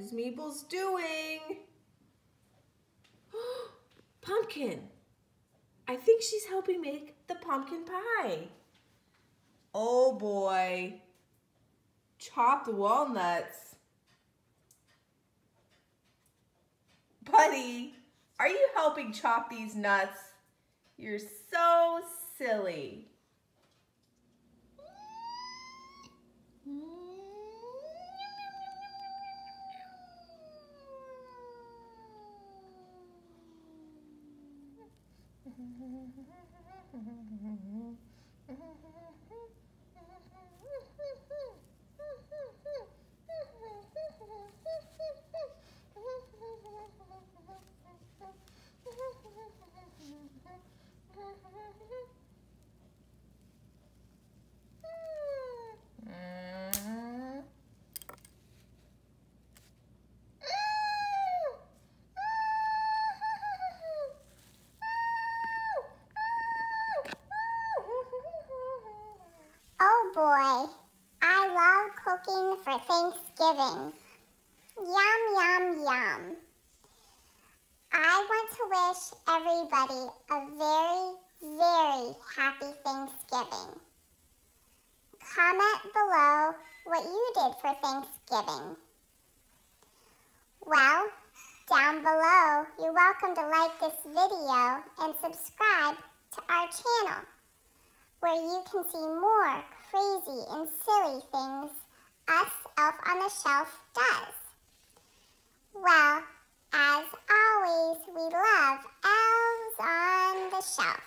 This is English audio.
is Meeples doing? Pumpkin. I think she's helping make the pumpkin pie. Oh boy. Chopped walnuts. Buddy, are you helping chop these nuts? You're so silly. Oh boy, I love cooking for Thanksgiving. Yum, yum, yum. I want to wish everybody a very, very happy Thanksgiving. Comment below what you did for Thanksgiving. Well, down below, you're welcome to like this video and subscribe to our channel, where you can see more crazy and silly things us Elf on the Shelf does. Well, as always, we love Elves on the Shelf.